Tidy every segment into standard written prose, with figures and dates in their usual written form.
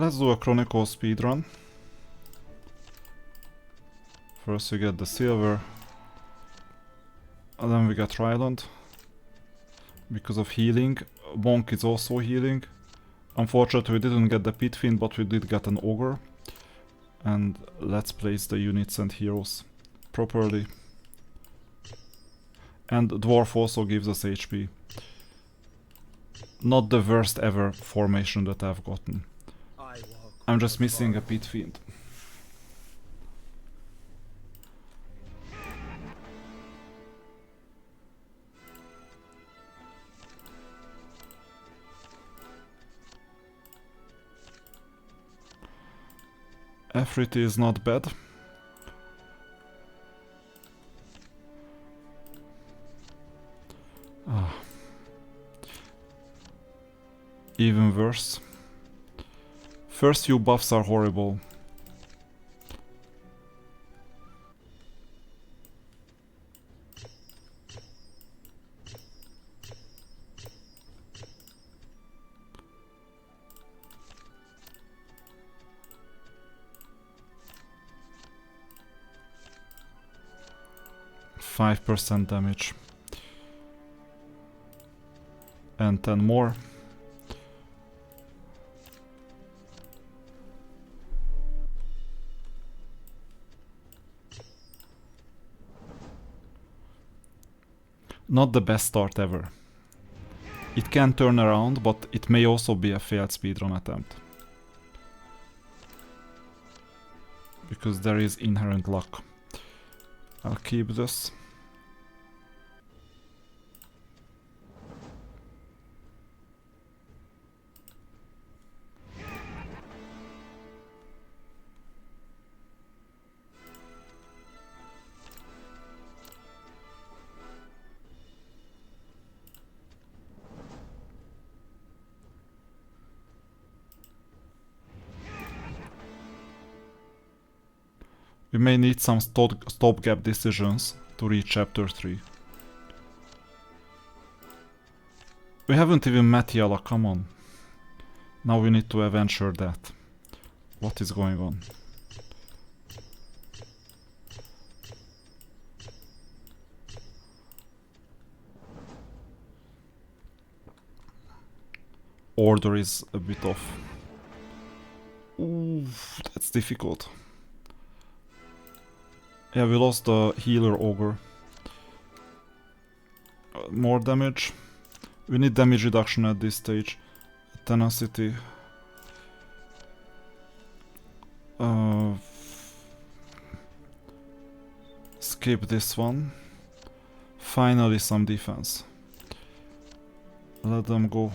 Let's do a Chronicles speedrun. First we get the silver, and then we get Trident. Because of healing. Monk is also healing. Unfortunately we didn't get the Pit Fiend, but we did get an Ogre. And let's place the units and heroes properly. And Dwarf also gives us HP. Not the worst ever formation that I've gotten. I'm just missing a Pit Fiend. Efrit is not bad. Even worse. First few buffs are horrible. %5 damage. And 10 more. Not the best start ever. It can turn around, but it may also be a failed speedrun attempt. Because there is inherent luck. I'll keep this. We may need some stopgap decisions to reach chapter 3. We haven't even met Yala, come on. Now we need to avenge her death. What is going on? Order is a bit off. Ooh, that's difficult. Yeah, we lost the healer ogre. More damage. We need damage reduction at this stage. Tenacity. Skip this one. Finally some defense. Let them go.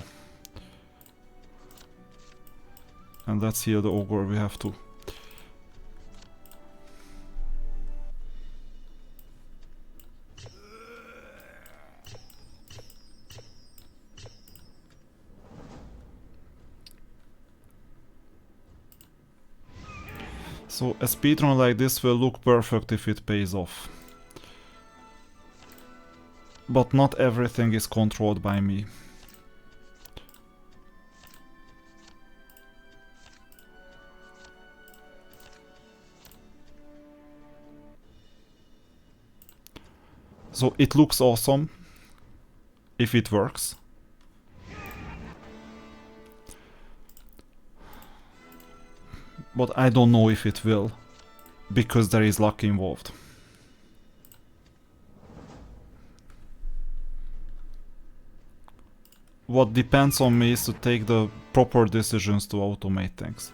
And let's heal the ogre, we have to. So a speedrun like this will look perfect if it pays off. But not everything is controlled by me. So it looks awesome if it works. But I don't know if it will, because there is luck involved. What depends on me is to take the proper decisions to automate things.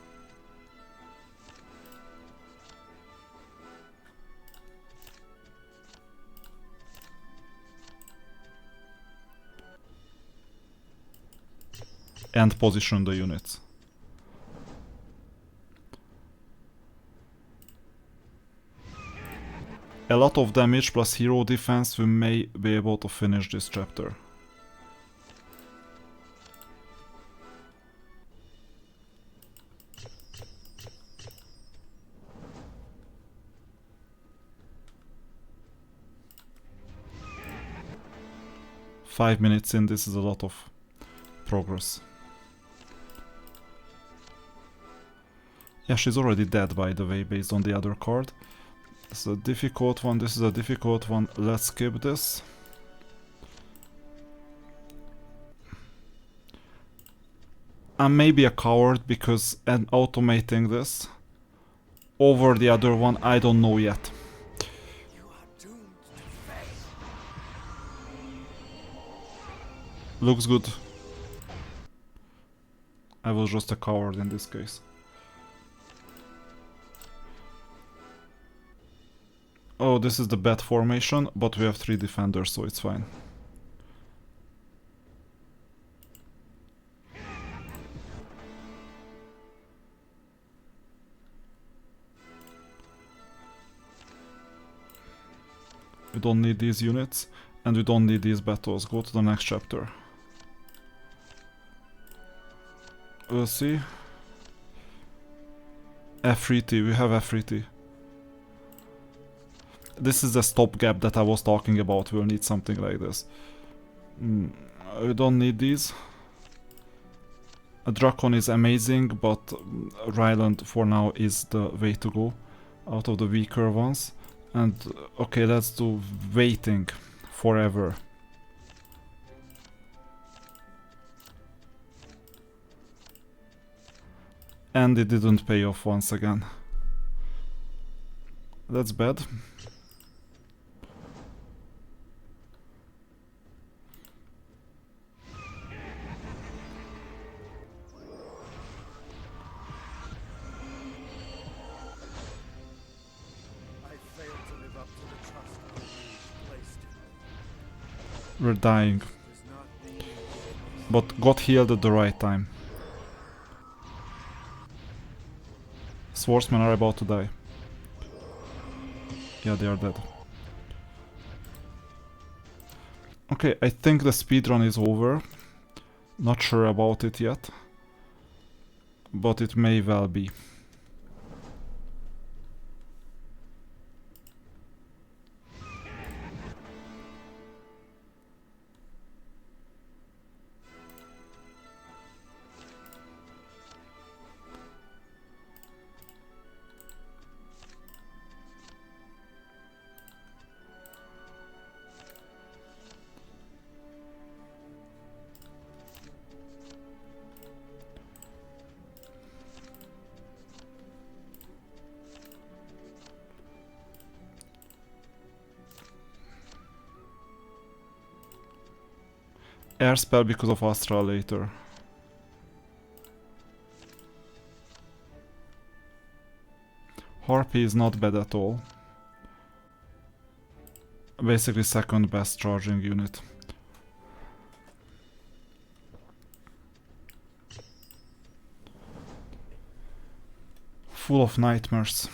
And position the units. A lot of damage plus hero defense, we may be able to finish this chapter. "5 minutes in, this is a lot of progress. Yeah, she's already dead, by the way, based on the other card. This is a difficult one, this is a difficult one. Let's skip this. I'm maybe a coward because I'm automating this over the other one, I don't know yet. Looks good. I was just a coward in this case. Oh, this is the bad formation, but we have 3 defenders, so it's fine. We don't need these units, and we don't need these battles. Go to the next chapter. We'll see. F3T, we have F3T. This is the stopgap that I was talking about. We'll need something like this. We don't need these. A Drakon is amazing, but Ryland for now is the way to go out of the weaker ones. And okay, let's do waiting forever. And it didn't pay off once again. That's bad. We're dying. But got healed at the right time. Swordsmen are about to die. Yeah, they are dead. Okay, I think the speedrun is over. Not sure about it yet. But it may well be. Air spell because of Astra later. Harpy is not bad at all. Basically second best charging unit. Full of nightmares.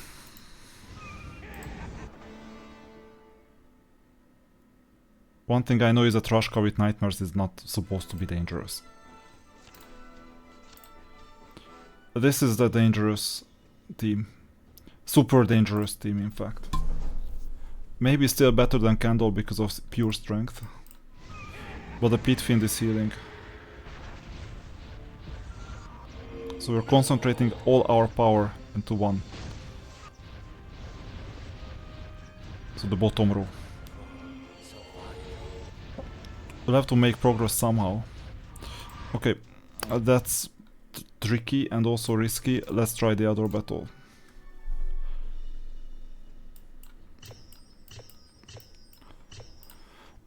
One thing I know is that Rashka with nightmares is not supposed to be dangerous. This is the dangerous team. Super dangerous team, in fact. Maybe still better than Candle because of pure strength. But the Pit Fiend is healing. So we're concentrating all our power into one. So the bottom row. We'll have to make progress somehow. Okay, that's tricky and also risky. Let's try the other battle.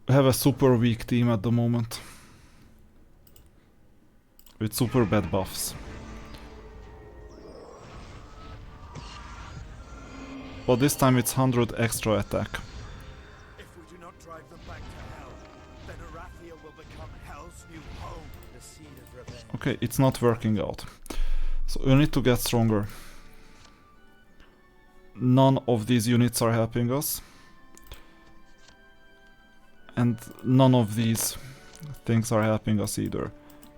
We have a super weak team at the moment. With super bad buffs. But this time it's 100 extra attack. Okay, it's not working out. So we need to get stronger. None of these units are helping us. And none of these things are helping us either.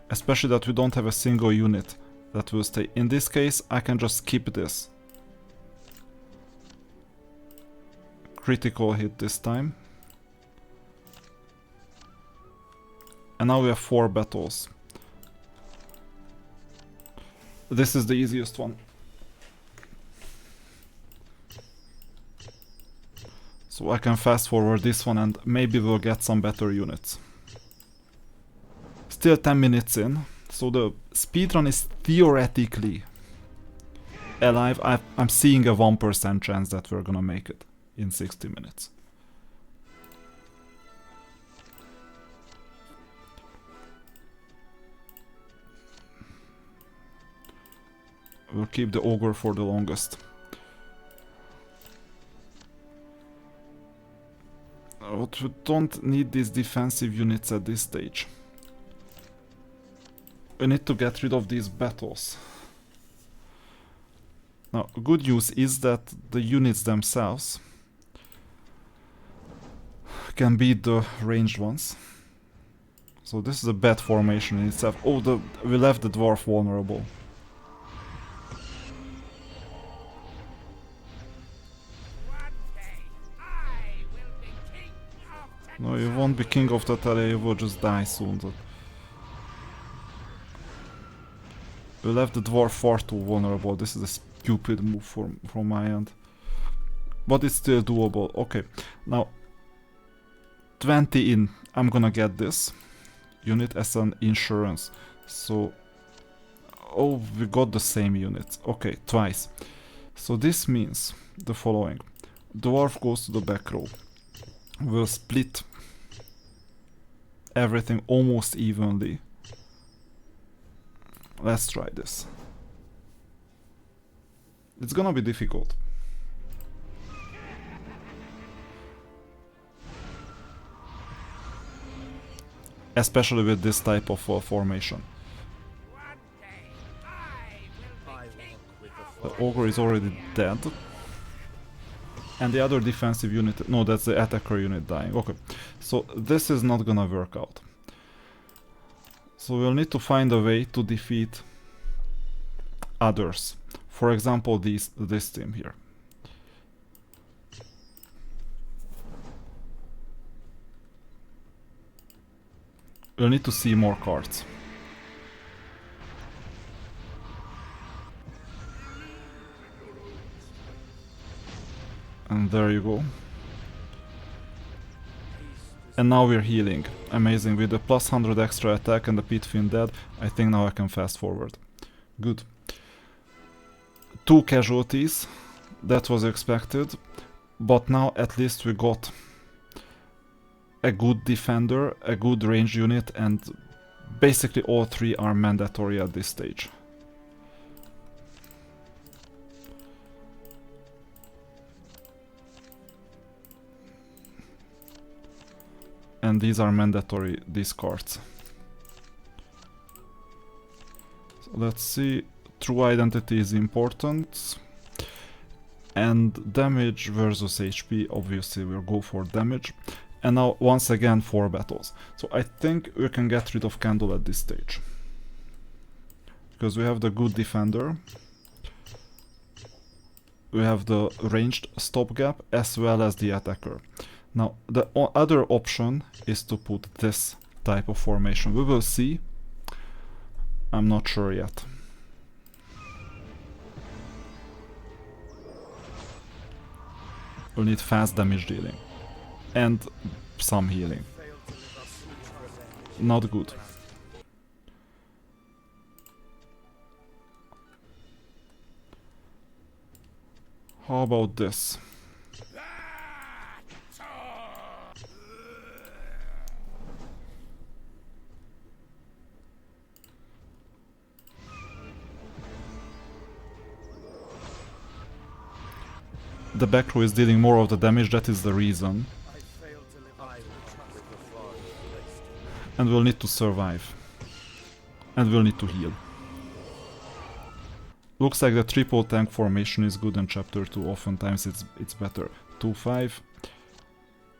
Especially that we don't have a single unit that will stay. In this case, I can just skip this. Critical hit this time. And now we have 4 battles. This is the easiest one. So I can fast forward this one and maybe we'll get some better units. Still 10 minutes in, so the speedrun is theoretically alive. I'm seeing a 1% chance that we're gonna make it in 60 minutes. We'll keep the ogre for the longest. But we don't need these defensive units at this stage. We need to get rid of these battles. Now, good news is that the units themselves can beat the ranged ones. So this is a bad formation in itself. Oh, we left the dwarf vulnerable. No, you won't be king of that area, you will just die soon. We left the dwarf far too vulnerable. This is a stupid move from my end. But it's still doable. Okay, now 20 in. I'm gonna get this unit as an insurance. So, oh, we got the same unit. Okay, twice. So this means the following. Dwarf goes to the back row. We'll split everything almost evenly. Let's try this. It's gonna be difficult. Especially with this type of formation. The ogre is already dead. And the other defensive unit... No, that's the attacker unit dying. Okay, so this is not gonna work out. So we'll need to find a way to defeat others. For example, this team here. We'll need to see more cards. And there you go. And now we're healing. Amazing. With the plus 100 extra attack and the pit fiend dead, I think now I can fast forward. Good. 2 casualties. That was expected. But now at least we got a good defender, a good range unit, and basically all 3 are mandatory at this stage. And these are mandatory discards. So let's see, true identity is important. And damage versus HP, obviously we'll go for damage. And now once again 4 battles. So I think we can get rid of Candle at this stage. Because we have the good defender. We have the ranged stopgap as well as the attacker. Now, the other option is to put this type of formation. We will see. I'm not sure yet. We'll need fast damage dealing. And some healing. Not good. How about this? The back row is dealing more of the damage, that is the reason. And we'll need to survive. And we'll need to heal. Looks like the triple tank formation is good in chapter 2, oftentimes it's better. 2-5.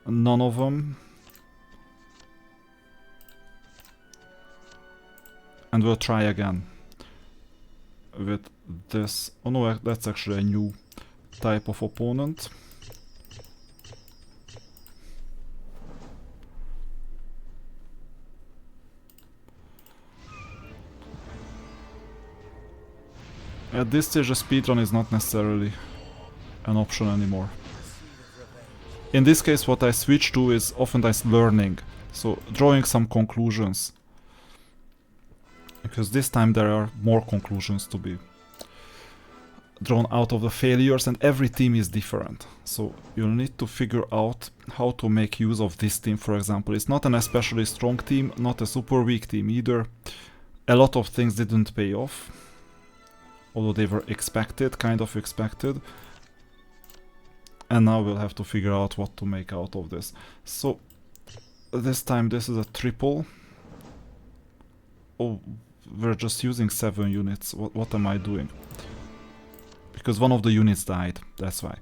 None of them. And we'll try again. With this. Oh no, that's actually a new type of opponent. At this stage, a speedrun is not necessarily an option anymore. In this case, what I switch to is oftentimes learning, so drawing some conclusions. Because this time there are more conclusions to be drawn out of the failures, and every team is different. So you'll need to figure out how to make use of this team, for example. It's not an especially strong team, not a super weak team either. A lot of things didn't pay off, although they were expected, kind of expected. And now we'll have to figure out what to make out of this. So this time this is a triple. Oh, we're just using 7 units. What am I doing? Because one of the units died, that's why.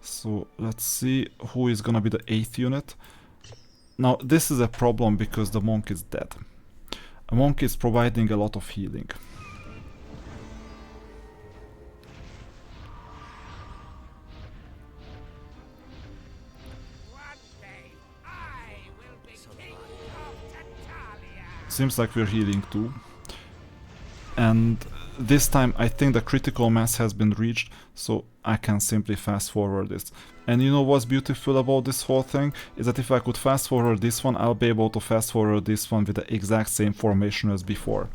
So let's see who is gonna be the 8th unit. Now this is a problem because the monk is dead. A monk is providing a lot of healing. Seems like we're healing too. And this time I think the critical mass has been reached, so I can simply fast forward this. And you know what's beautiful about this whole thing? Is that if I could fast forward this one, I'll be able to fast forward this one with the exact same formation as before.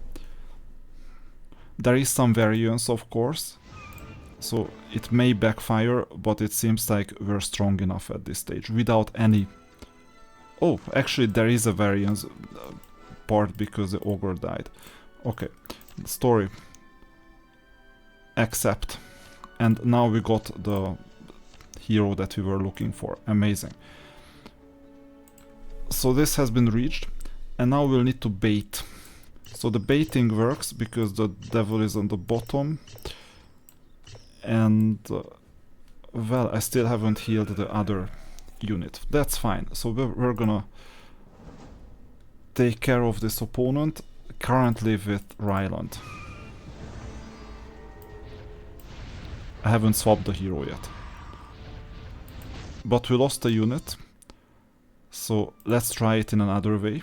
There is some variance, of course, so it may backfire, but it seems like we're strong enough at this stage without any... Oh, actually there is a variance part because the ogre died. Okay, story. Accept. And now we got the hero that we were looking for. Amazing. So this has been reached, and now we'll need to bait. So the baiting works because the devil is on the bottom, and well, I still haven't healed the other unit. That's fine. So we're gonna take care of this opponent, currently with Ryland. I haven't swapped the hero yet. But we lost a unit, so let's try it in another way.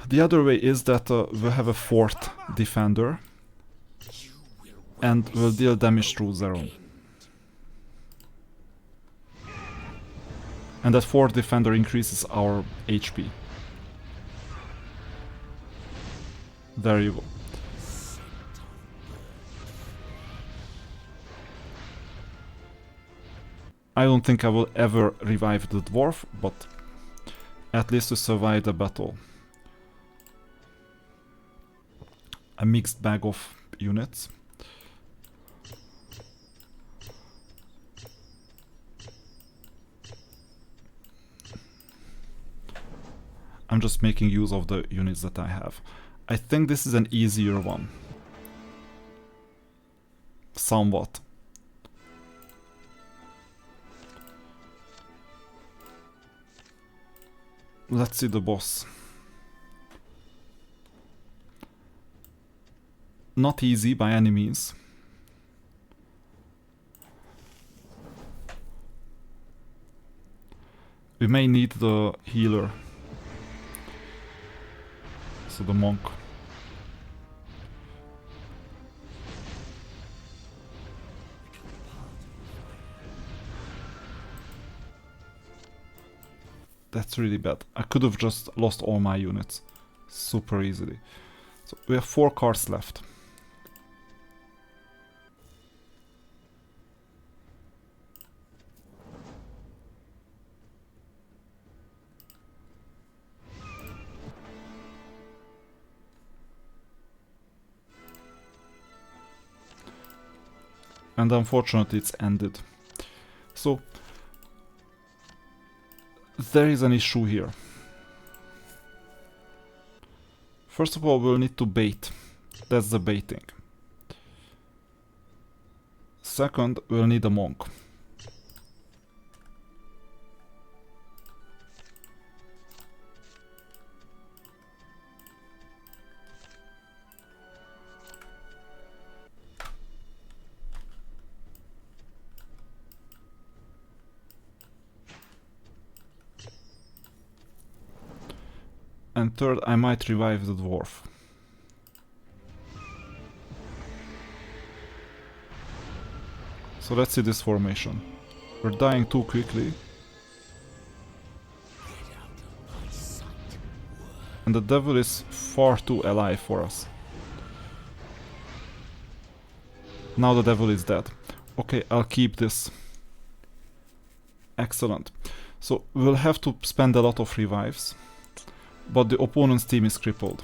The other way is that we have a 4th defender, and we'll deal damage through Zero. And that 4th defender increases our HP. There you go. I don't think I will ever revive the dwarf, but at least to survive the battle. A mixed bag of units. I'm just making use of the units that I have. I think this is an easier one. Somewhat. Let's see the boss. Not easy by any means. We may need the healer. So the monk. That's really bad. I could have just lost all my units super easily. So we have 4 cards left. And unfortunately it's ended. So there is an issue here. First of all, we'll need to bait. That's the baiting. Second, we'll need a monk. And third, I might revive the dwarf. So let's see this formation. We're dying too quickly. And the devil is far too alive for us. Now the devil is dead. Okay, I'll keep this. Excellent. So we'll have to spend a lot of revives. But the opponent's team is crippled.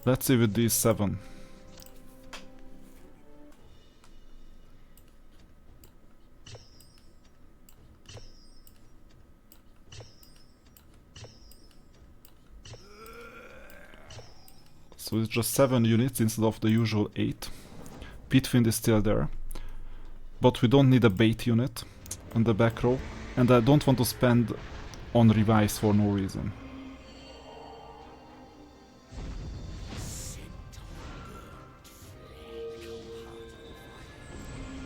Let's see with these 7. So it's just 7 units instead of the usual 8. Pitfind is still there. But we don't need a bait unit on the back row. And I don't want to spend on revives for no reason.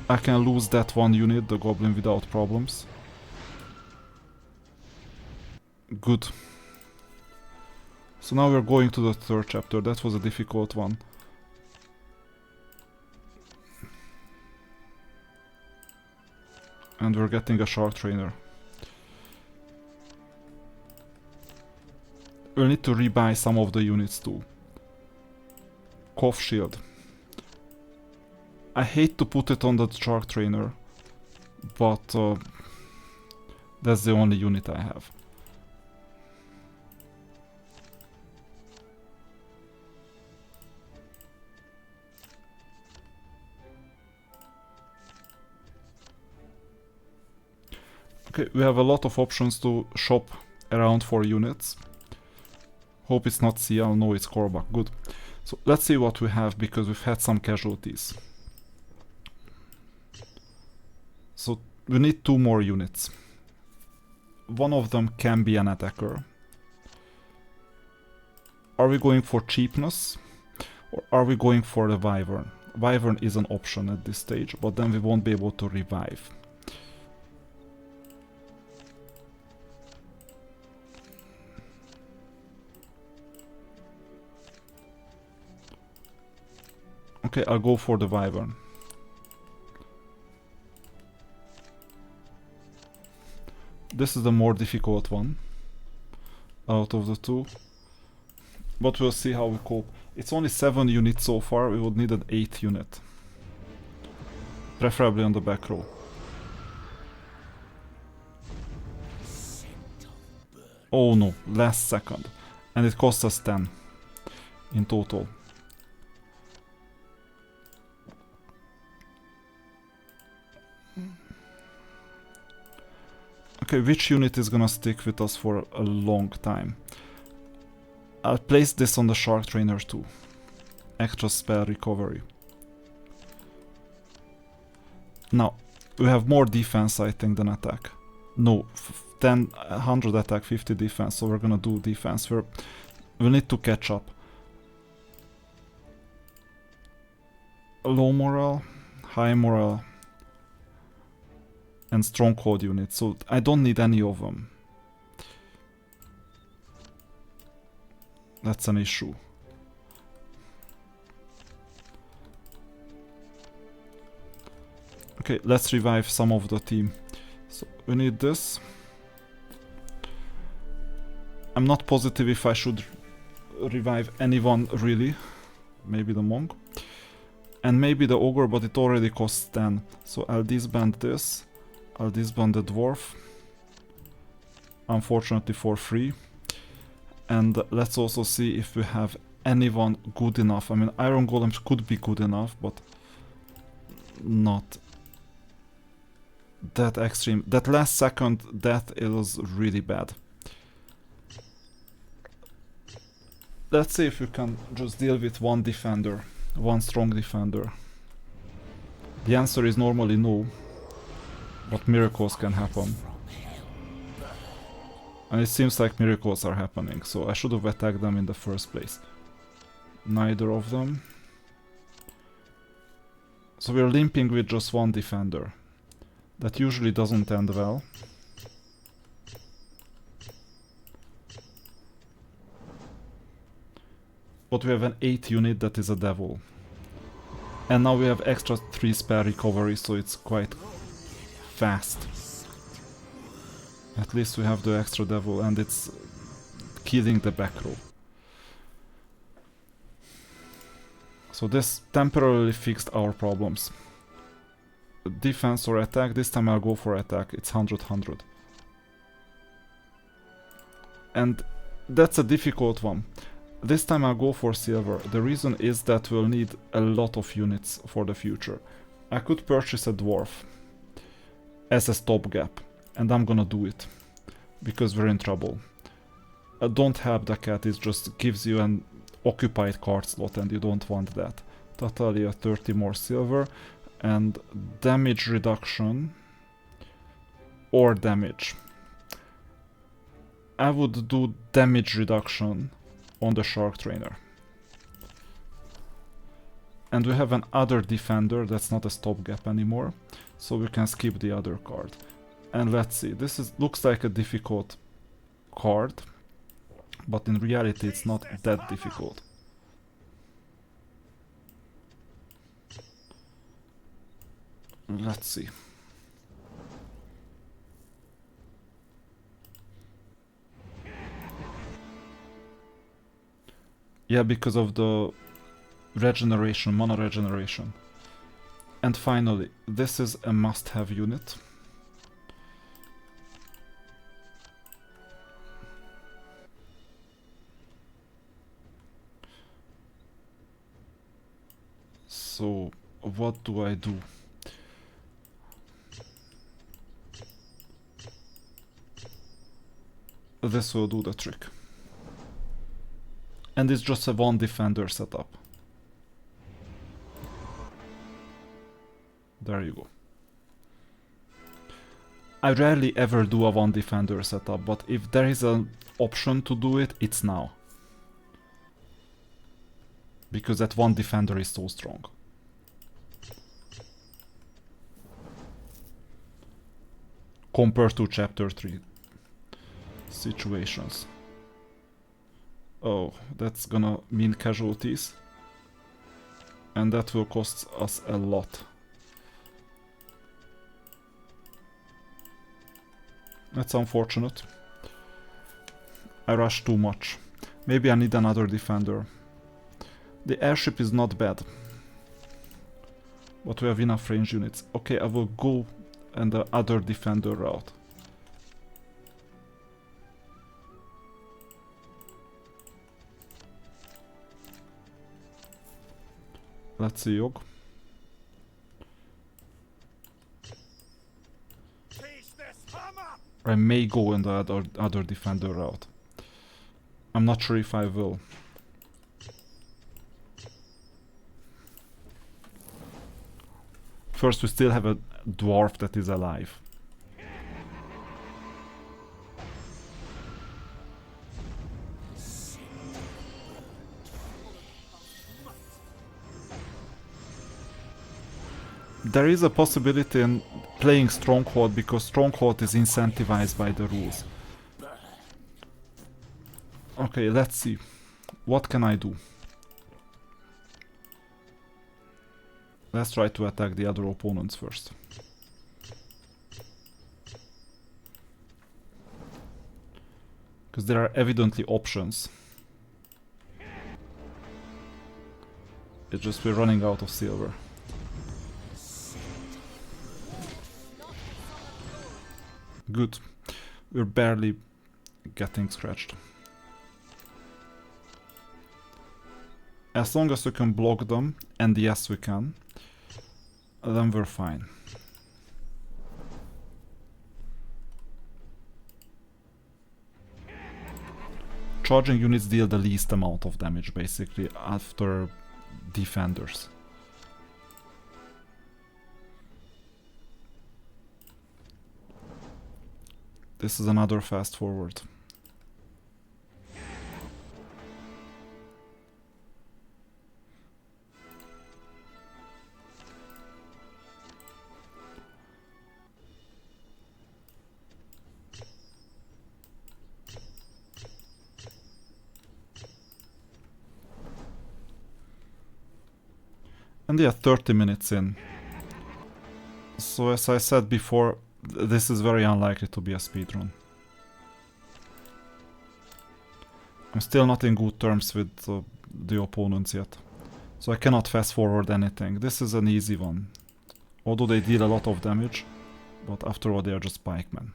I can lose that one unit, the goblin, without problems. Good. So now we're going to the 3rd chapter. That was a difficult one. And we're getting a shark trainer. We'll need to rebuy some of the units too. Cough shield. I hate to put it on the shark trainer, but that's the only unit I have. Okay, we have a lot of options to shop around for units. Hope it's not CL, no, it's Korvac, good. So let's see what we have, because we've had some casualties. So we need 2 more units. One of them can be an attacker. Are we going for cheapness? Or are we going for the Wyvern? Wyvern is an option at this stage, but then we won't be able to revive. Okay, I'll go for the Wyvern. This is the more difficult one out of the 2. But we'll see how we cope. It's only 7 units so far, we would need an 8th unit. Preferably on the back row. Oh no, last second. And it cost us 10 in total. Okay, which unit is gonna stick with us for a long time? I'll place this on the Shark Trainer too. Extra spell recovery. Now, we have more defense, I think, than attack. No, 100 attack, 50 defense, so we're gonna do defense. We need to catch up. Low morale, high morale, and stronghold unit, so I don't need any of them. That's an issue. Okay, let's revive some of the team. So we need this. I'm not positive if I should revive anyone really. Maybe the monk. And maybe the ogre, but it already costs 10. So I'll disband this. I'll disband the dwarf. Unfortunately for free. And let's also see if we have anyone good enough. I mean, iron golems could be good enough, but not that extreme. That last second death, it was really bad. Let's see if we can just deal with one defender, one strong defender. The answer is normally no, but miracles can happen. And it seems like miracles are happening, so I should have attacked them in the first place. Neither of them. So we're limping with just one defender. That usually doesn't end well. but we have an 8 unit that is a devil. And now we have extra 3 spare recovery, so it's quite fast. At least we have the extra devil and it's killing the back row. So this temporarily fixed our problems. Defense or attack, this time I'll go for attack, it's 100-100. And that's a difficult one. This time I'll go for silver. The reason is that we'll need a lot of units for the future. I could purchase a dwarf as a stopgap, and I'm gonna do it, because we're in trouble. Don't help the cat, it just gives you an occupied card slot and you don't want that. Totally a 30 more silver, and damage reduction or damage. I would do damage reduction on the shark trainer. And we have an other defender that's not a stopgap anymore, so we can skip the other card. And let's see, looks like a difficult card, but in reality it's not that difficult. Let's see. Yeah, because of the regeneration, mana regeneration. And finally, this is a must-have unit. So, what do I do? This will do the trick. And it's just a one defender setup. There you go. I rarely ever do a one defender setup, but if there is an option to do it, it's now. Because that one defender is so strong. Compared to chapter 3 situations. Oh, that's gonna mean casualties. And that will cost us a lot. That's unfortunate. I rushed too much. Maybe I need another defender. The airship is not bad. But we have enough range units. Okay, I will go and the other defender route. Let's see, Yog. I may go in the other defender route. I'm not sure if I will. First, we still have a dwarf that is alive. There is a possibility in playing Stronghold because Stronghold is incentivized by the rules. Okay, let's see. What can I do? Let's try to attack the other opponents first. Because there are evidently options. It's just we're running out of silver. Good. We're barely getting scratched. As long as we can block them, and yes we can, then we're fine. Charging units deal the least amount of damage, basically, after defenders. This is another fast forward. And yeah, 30 minutes in. So as I said before, this is very unlikely to be a speedrun. I'm still not in good terms with the opponents yet. So I cannot fast forward anything. This is an easy one. Although they deal a lot of damage. But after all, they are just pikemen.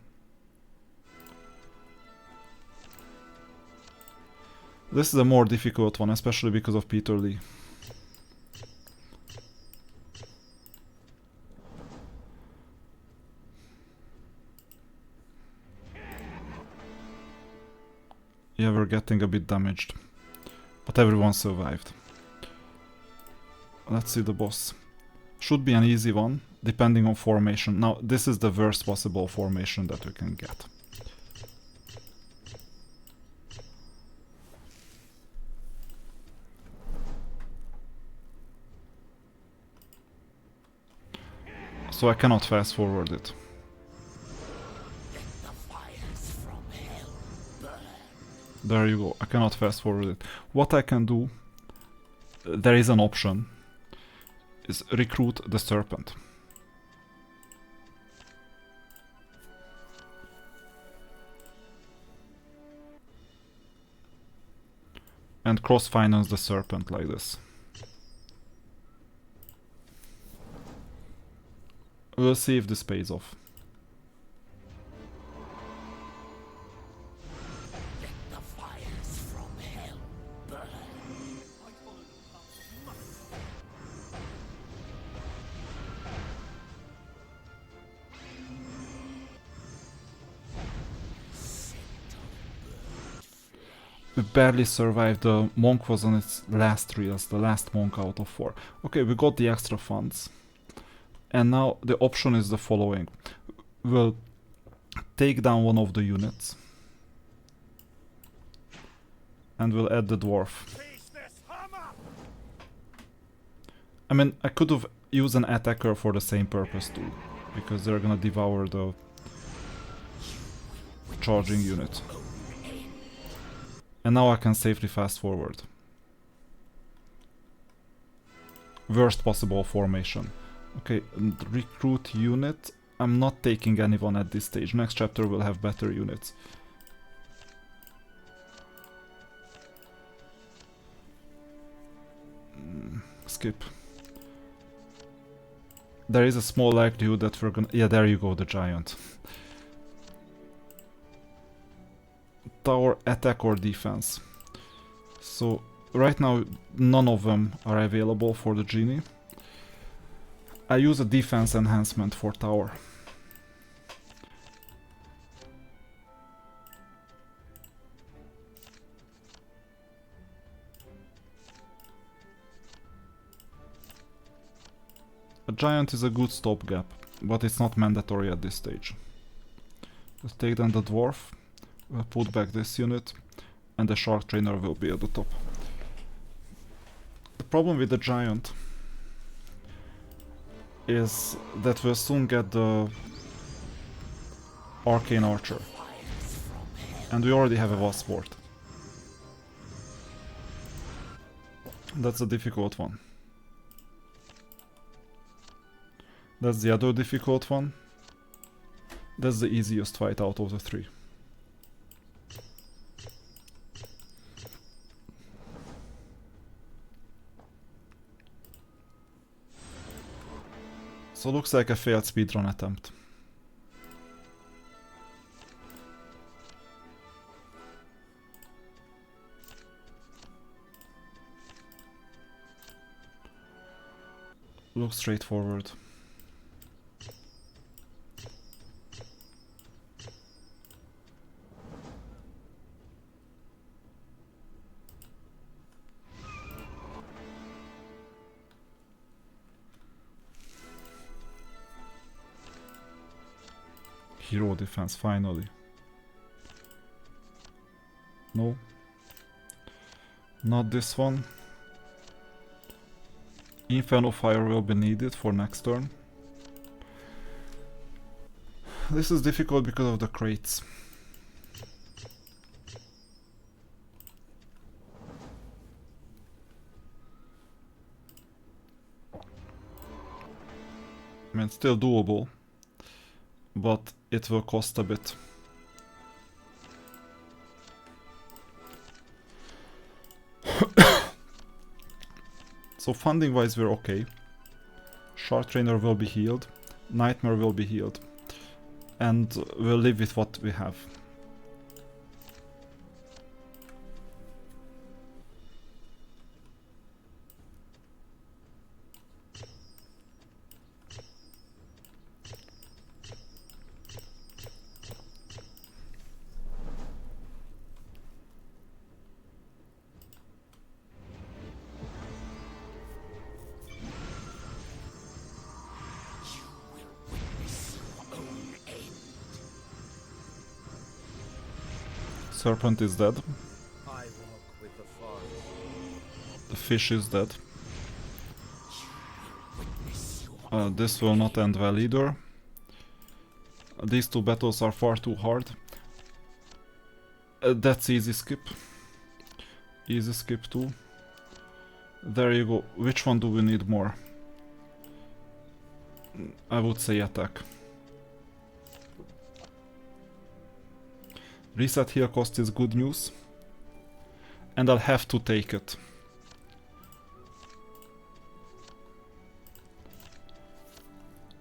This is a more difficult one, especially because of Peter Lee. Yeah, we're getting a bit damaged. But everyone survived. Let's see the boss. Should be an easy one, depending on formation. Now, this is the worst possible formation that we can get. So I cannot fast forward it. There you go, I cannot fast forward it. What I can do, there is an option, is recruit the serpent. And cross-finance the serpent like this. We'll see if this pays off. We barely survived. The monk was on its last reels, the last monk out of 4. Okay, we got the extra funds. And now the option is the following. We'll take down one of the units. And we'll add the dwarf. I mean, I could have used an attacker for the same purpose too. Because they're gonna devour the charging unit. And now I can safely fast forward. Worst possible formation. Okay, recruit unit. I'm not taking anyone at this stage. Next chapter will have better units. Skip. There is a small likelihood that we're gonna... Yeah, there you go, the giant. Tower, attack or defense. So right now none of them are available for the genie. I use a defense enhancement for tower. A giant is a good stopgap, but it's not mandatory at this stage. Let's take down the dwarf. We'll put back this unit, and the shark trainer will be at the top. The problem with the giant is that we'll soon get the arcane archer, and we already have a Wassport. That's a difficult one. That's the other difficult one. That's the easiest fight out of the 3. So looks like a failed speedrun attempt. Looks straightforward. Hero defense, finally. No. Not this one. Inferno Fire will be needed for next turn. This is difficult because of the crates. mean, still doable, but it will cost a bit. So funding wise we're okay. Shark Trainer will be healed, Nightmare will be healed, and we'll live with what we have. Serpent is dead. The fish is dead. This will not end well either. These two battles are far too hard. That's easy skip. Easy skip too. There you go. Which one do we need more? I would say attack. Reset heal cost is good news. And I'll have to take it.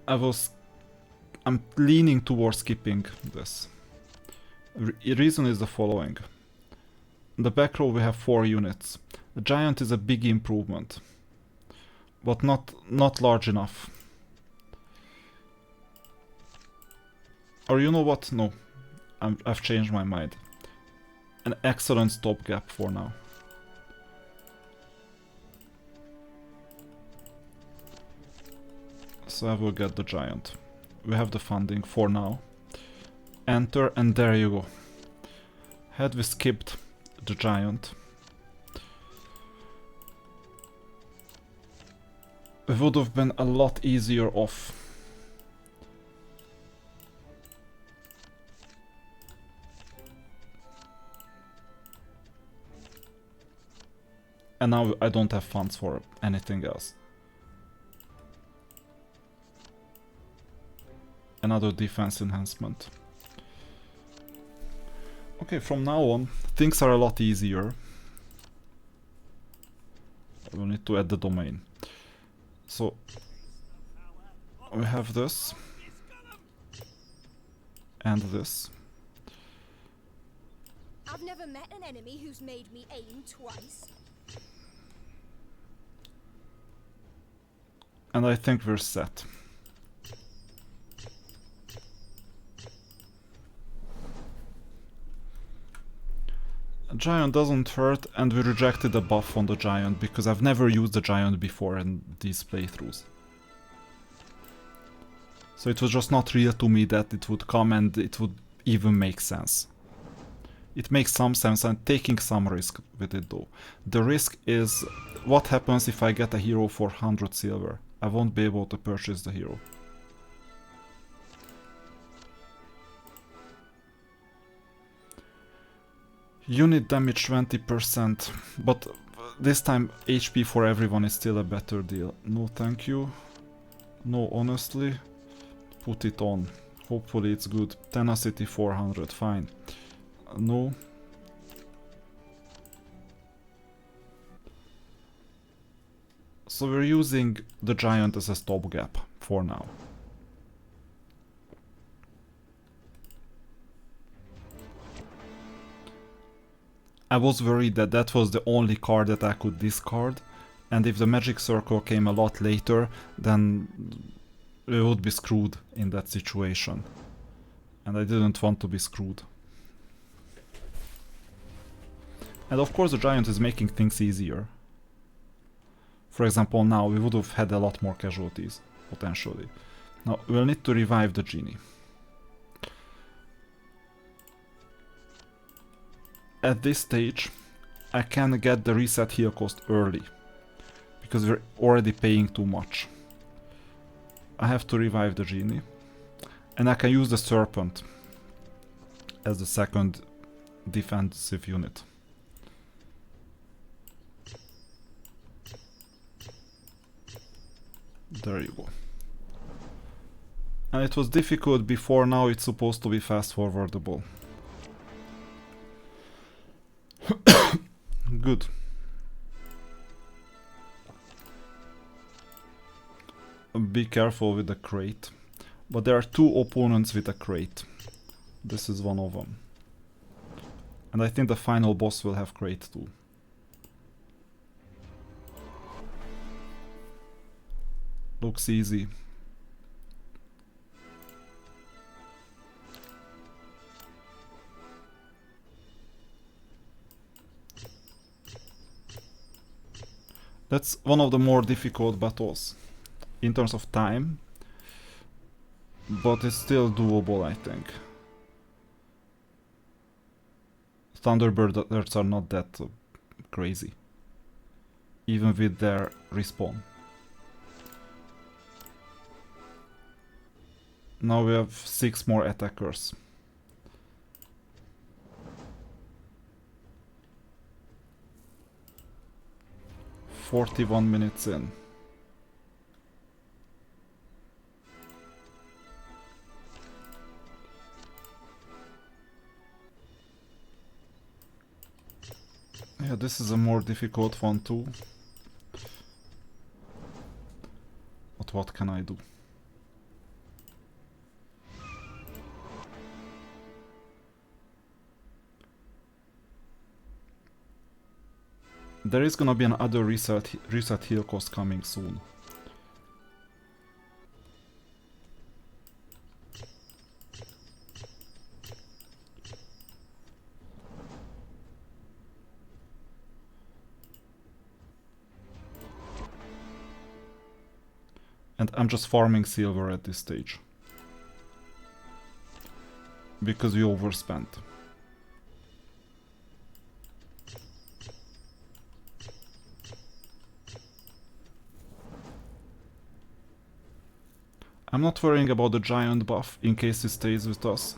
I'm leaning towards skipping this. Reason is the following. In the back row we have 4 units. The giant is a big improvement, but not large enough. Or you know what? No, I've changed my mind. An excellent stopgap for now. So I will get the giant. We have the funding for now. Enter, and there you go. Had we skipped the giant, we would have been a lot easier off. And now I don't have funds for anything else. Another defense enhancement. Okay, from now on, things are a lot easier. We'll need to add the domain. So, we have this. And this. I've never met an enemy who's made me aim twice. And I think we're set. A giant doesn't hurt, and we rejected a buff on the giant because I've never used the giant before in these playthroughs. So it was just not real to me that it would come and it would even make sense. It makes some sense. I'm taking some risk with it though. The risk is what happens if I get a hero for 100 silver. I won't be able to purchase the hero. Unit damage 20%, but this time HP for everyone is still a better deal. No thank you. No, honestly. Put it on. Hopefully it's good. Tenacity 400, fine. No. So we're using the giant as a stopgap for now. I was worried that that was the only card that I could discard, and if the magic circle came a lot later, then we would be screwed in that situation. And I didn't want to be screwed. And of course the giant is making things easier. For example, now we would have had a lot more casualties, potentially. Now we'll need to revive the genie. At this stage, I can get the reset heal cost early, because we're already paying too much. I have to revive the genie, and I can use the serpent as the second defensive unit. There you go. And it was difficult before, now it's supposed to be fast forwardable. Good. Be careful with the crate. But there are two opponents with a crate. This is one of them. And I think the final boss will have crate too. Looks easy. That's one of the more difficult battles in terms of time, but it's still doable, I think. Thunderbirds are not that crazy, even with their respawn. Now we have 6 more attackers. "41 minutes in. Yeah, this is a more difficult one too. But what can I do? There is gonna be another reset heal cost coming soon. And I'm just farming silver at this stage. Because we overspent. I'm not worrying about the giant buff in case he stays with us.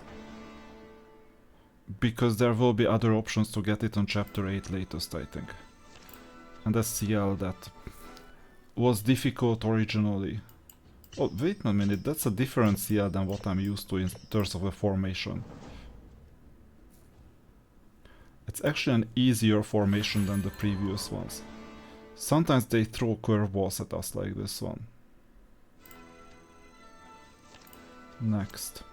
Because there will be other options to get it on chapter 8 latest, I think. And that's CL that was difficult originally. Oh, wait a minute, that's a different CL than what I'm used to in terms of the formation. It's actually an easier formation than the previous ones. Sometimes they throw curveballs at us like this one. Next.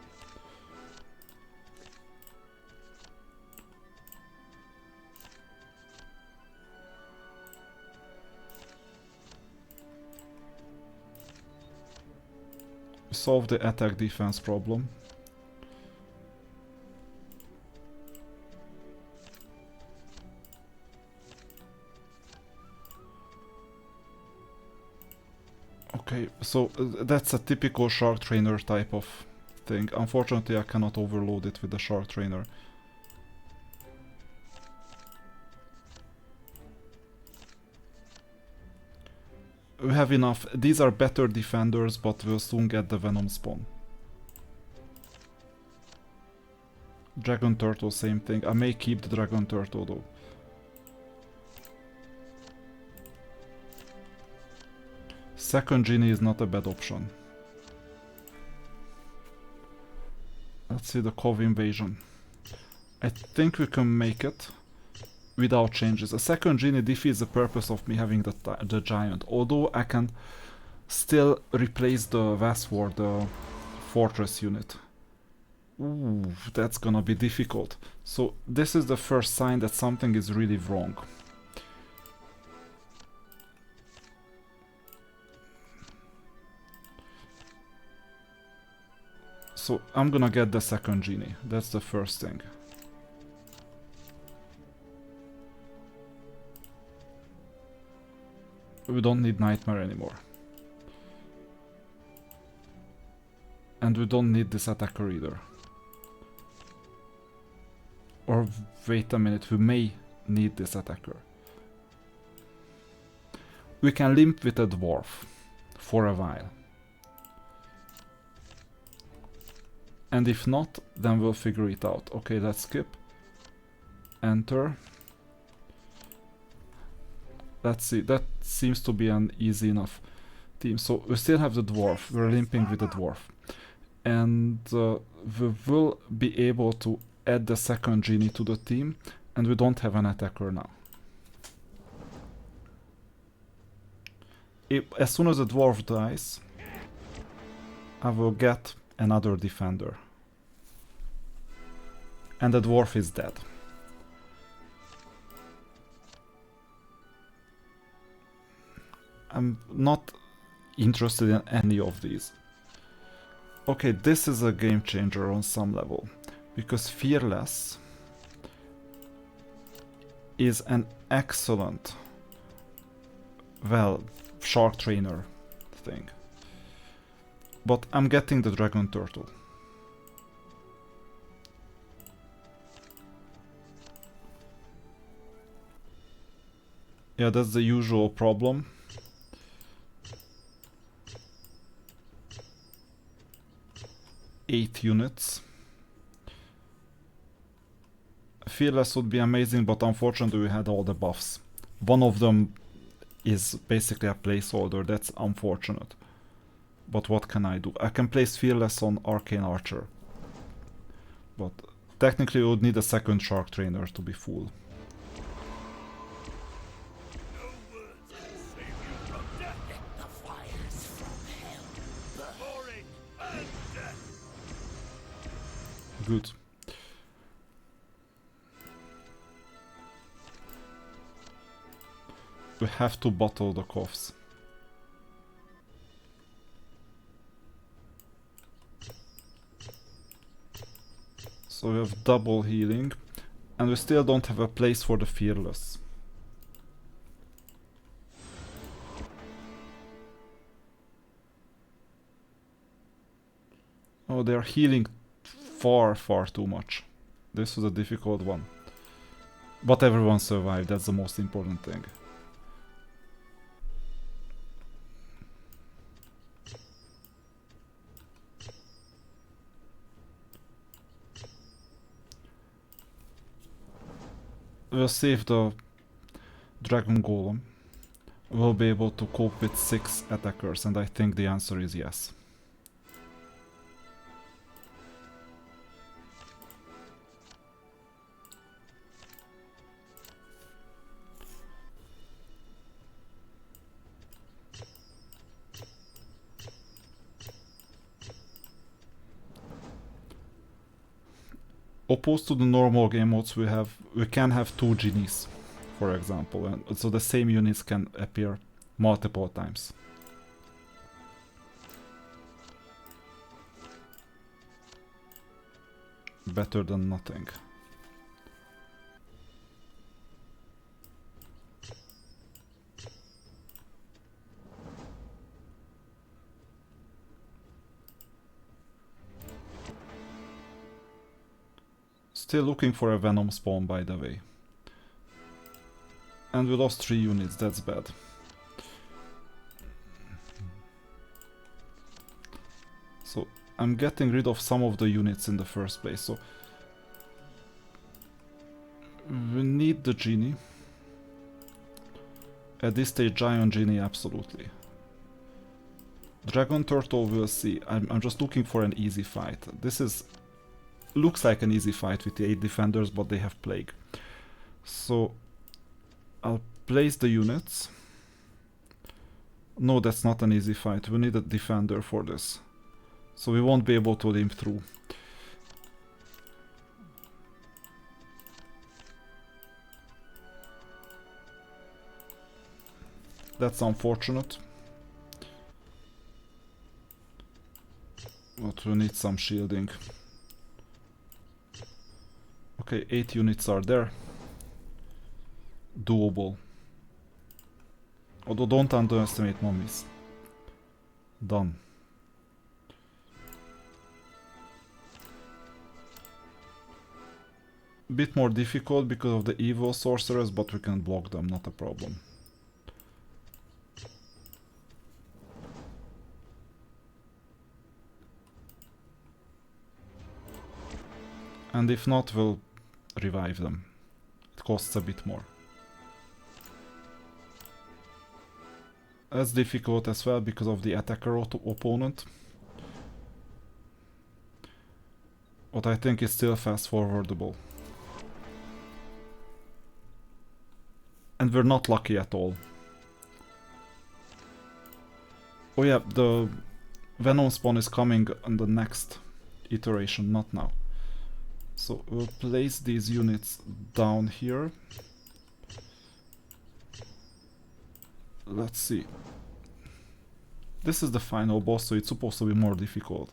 Solve the attack defense problem. Okay, so that's a typical shark trainer type of thing. Unfortunately, I cannot overload it with the shark trainer. We have enough. These are better defenders, but we'll soon get the venom spawn. Dragon turtle, same thing. I may keep the dragon turtle though. Second genie is not a bad option. Let's see the Cove invasion. I think we can make it without changes. A second genie defeats the purpose of me having the giant, although I can still replace the Westward, the fortress unit. Ooh, that's gonna be difficult. So this is the first sign that something is really wrong. So I'm gonna get the second genie. That's the first thing. We don't need Nightmare anymore. And we don't need this attacker either. Or wait a minute, we may need this attacker. We can limp with a dwarf for a while. And if not, then we'll figure it out. Okay, let's skip. Enter. Let's see, that seems to be an easy enough team. So we still have the dwarf, we're limping with the dwarf. And we will be able to add the second genie to the team, and we don't have an attacker now. As soon as the dwarf dies, I will get another defender. And the dwarf is dead. I'm not interested in any of these. Okay, this is a game changer on some level, because Fearless is an excellent, well, shark trainer thing. But I'm getting the dragon turtle. Yeah, that's the usual problem. Eight units. Fearless would be amazing, but unfortunately we had all the buffs. One of them is basically a placeholder, that's unfortunate. But what can I do? I can place Fearless on Arcane Archer. But technically we would need a second Shark Trainer to be full. Good. We have to bottle the coughs. So we have double healing, and we still don't have a place for the Fearless. Oh, they are healing far too much. This was a difficult one. But everyone survived, that's the most important thing. We'll see if the Dragon Golem will be able to cope with 6 attackers, and I think the answer is yes. Opposed to the normal game modes, we can have 2 genies, for example, and so the same units can appear multiple times. Better than nothing. Still looking for a Venom spawn, by the way. And we lost 3 units, that's bad. So I'm getting rid of some of the units in the first place, so we need the genie. At this stage, Giant Genie, absolutely. Dragon Turtle, we'll see. I'm just looking for an easy fight. This looks like an easy fight with the 8 defenders, but they have Plague. So I'll place the units. No, that's not an easy fight. We need a defender for this. So we won't be able to limp through. That's unfortunate. But we need some shielding. Okay, 8 units are there. Doable. Although don't underestimate mummies. Done. Bit more difficult because of the evil sorcerers, but we can block them, not a problem. And if not, we'll revive them. It costs a bit more. That's difficult as well because of the attacker opponent. But I think it's still fast forwardable. And we're not lucky at all. Oh yeah, the Venom spawn is coming on the next iteration, not now. So we'll place these units down here. Let's see. This is the final boss, so it's supposed to be more difficult.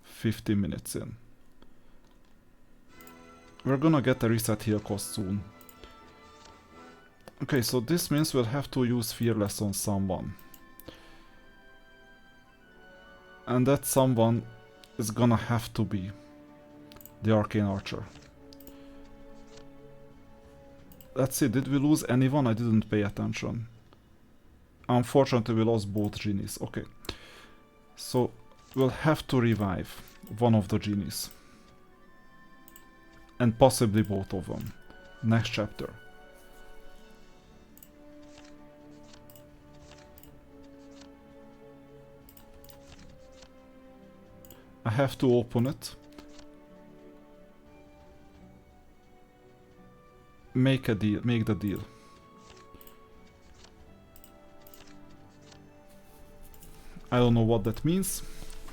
50 minutes in. We're gonna get a reset heal cost soon. Okay, so this means we'll have to use Fearless on someone. And that someone is gonna have to be the Arcane Archer. Let's see, did we lose anyone? I didn't pay attention. Unfortunately, we lost both genies. Okay. So, we'll have to revive one of the genies. And possibly both of them. Next chapter. I have to open it. Make a deal. Make the deal. I don't know what that means.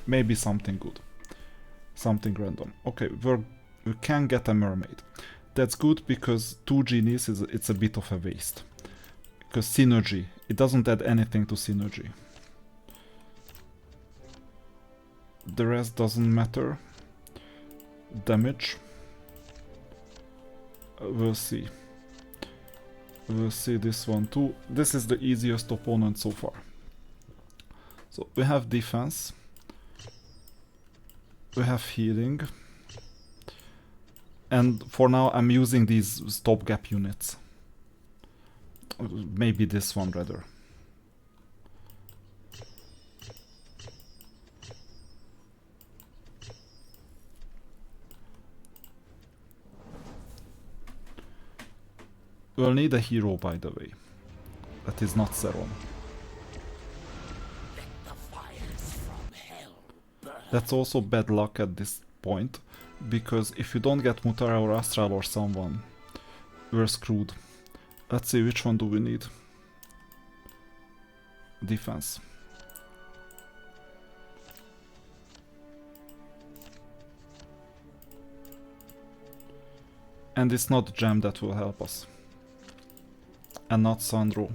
Maybe something good. Something random. Okay, we can get a mermaid. That's good because 2 genies it's a bit of a waste. Because synergy, it doesn't add anything to synergy. The rest doesn't matter. Damage. We'll see. We'll see this one too. This is the easiest opponent so far. So we have defense. We have healing. And for now I'm using these stopgap units. Maybe this one rather. We'll need a hero, by the way. That is not Seron. That's also bad luck at this point, because if you don't get Mutara or Astral or someone, we're screwed. Let's see, which one do we need? Defense. And it's not Gem that will help us. And not Sandro.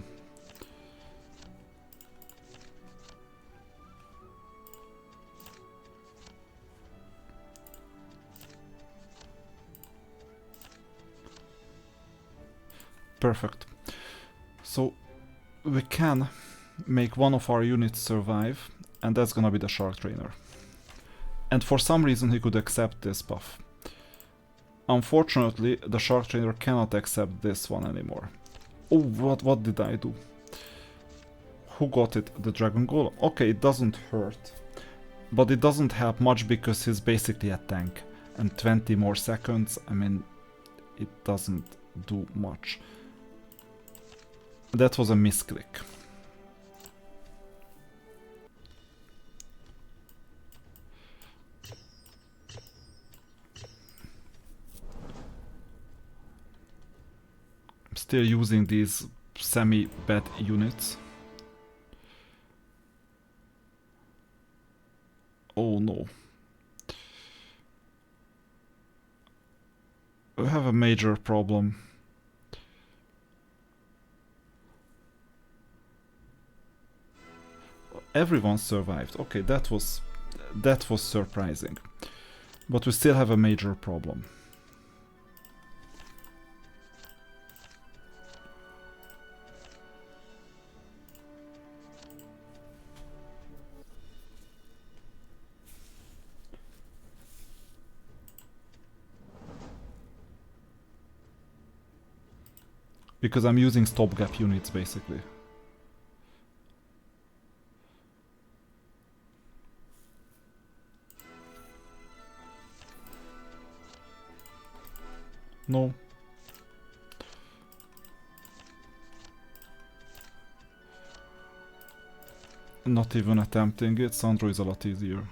Perfect. So we can make one of our units survive, and that's gonna be the Shark Trainer. And for some reason he could accept this buff. Unfortunately, the Shark Trainer cannot accept this one anymore. Oh, what did I do? Who got it? The Dragon Golem? Okay, it doesn't hurt. But it doesn't help much because he's basically a tank. And 20 more seconds, I mean, it doesn't do much. That was a misclick. I'm still using these semi-bad units. Oh no. We have a major problem. Everyone survived. Okay, that was surprising. But we still have a major problem. Because I'm using stopgap units basically. No. Not even attempting it. Sandro is a lot easier.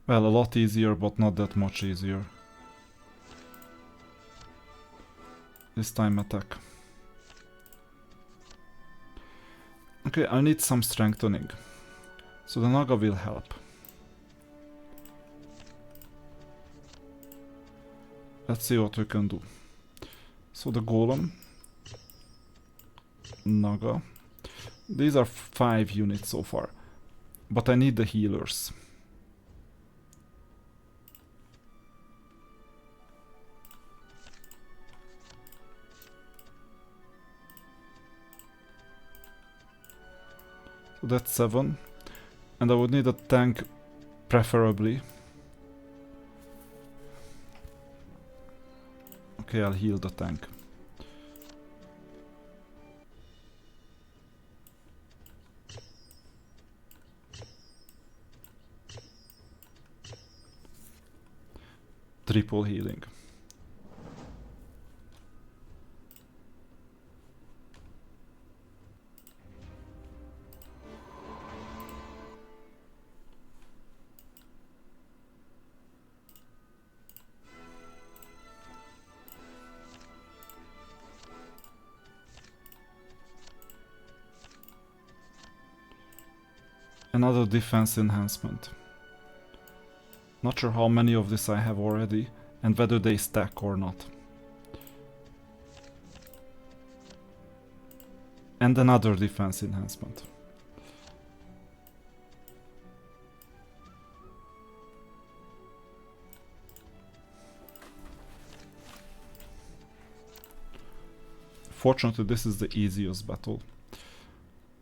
Well, a lot easier, but not that much easier. This time attack. Okay, I need some strengthening. So the Naga will help. Let's see what we can do. So the Golem. Naga. These are 5 units so far. But I need the healers. So that's 7. And I would need a tank preferably. Okay, I'll heal the tank. Triple healing. Another defense enhancement. Not sure how many of this I have already and whether they stack or not. And another defense enhancement. Fortunately, this is the easiest battle.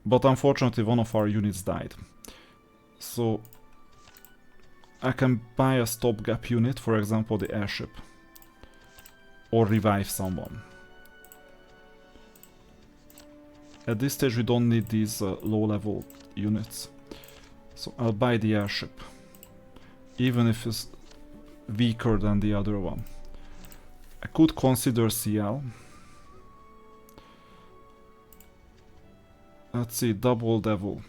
But unfortunately, one of our units died. So I can buy a stopgap unit, for example the airship. Or revive someone. At this stage we don't need these low level units. So I'll buy the airship. Even if it's weaker than the other one. I could consider CL. Let's see, double devil.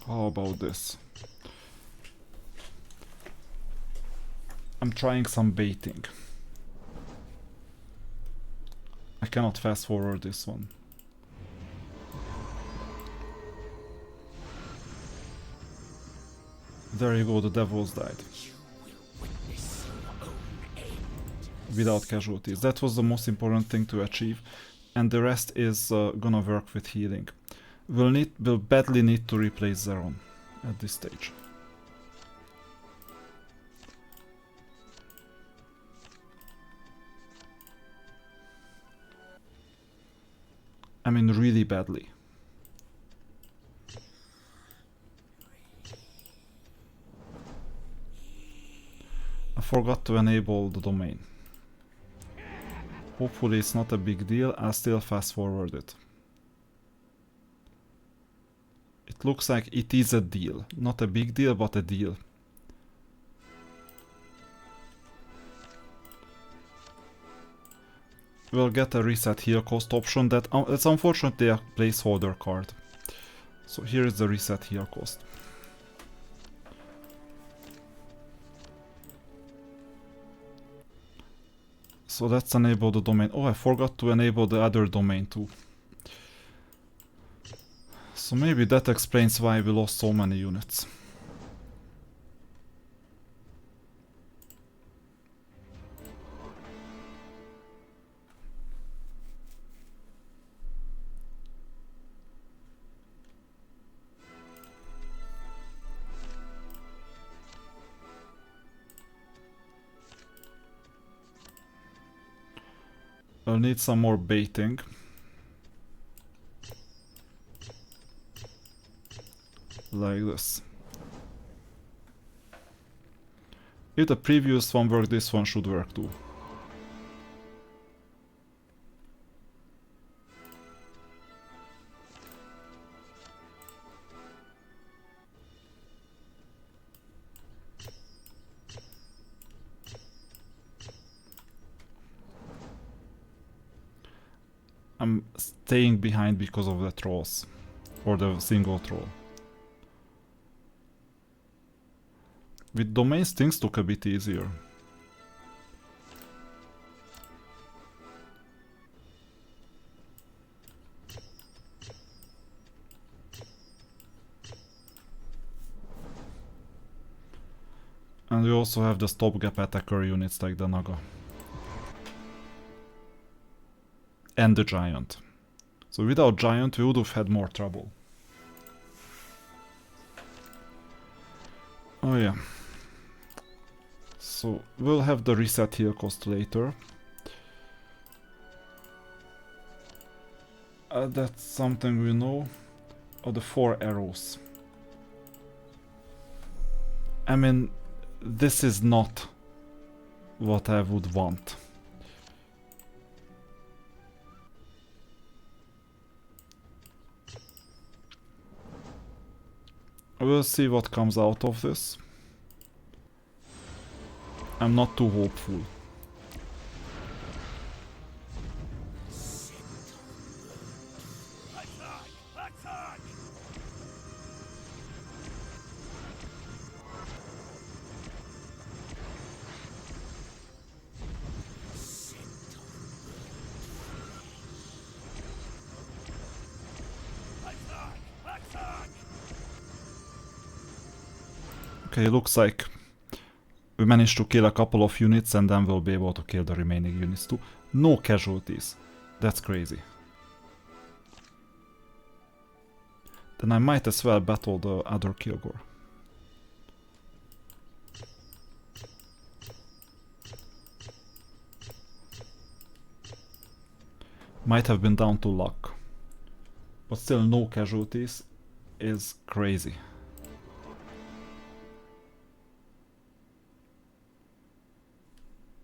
How about this? I'm trying some baiting. I cannot fast forward this one. There you go, the devils died. Without casualties. That was the most important thing to achieve. And the rest is gonna work with healing. We'll badly need to replace Zeron at this stage. I mean really badly. I forgot to enable the domain. Hopefully it's not a big deal, I'll still fast forward it. It looks like it is a deal. Not a big deal, but a deal. We'll get a reset heal cost option. That's unfortunately a placeholder card. So here is the reset heal cost. So let's enable the domain. Oh, I forgot to enable the other domain too. So maybe that explains why we lost so many units. I'll need some more baiting. Like this. If the previous one worked, this one should work too. I'm staying behind because of the trolls. Or the single troll. With domains things took a bit easier. And we also have the stopgap attacker units like the Naga. And the Giant. So without Giant we would have had more trouble. Oh yeah. So we'll have the reset heal cost later. That's something we know. Oh, the 4 arrows. I mean, this is not what I would want. We'll see what comes out of this. I'm not too hopeful. Okay, looks like we managed to kill a couple of units and then we'll be able to kill the remaining units too. No casualties. That's crazy. Then I might as well battle the other Kilgore. Might have been down to luck. But still no casualties is crazy.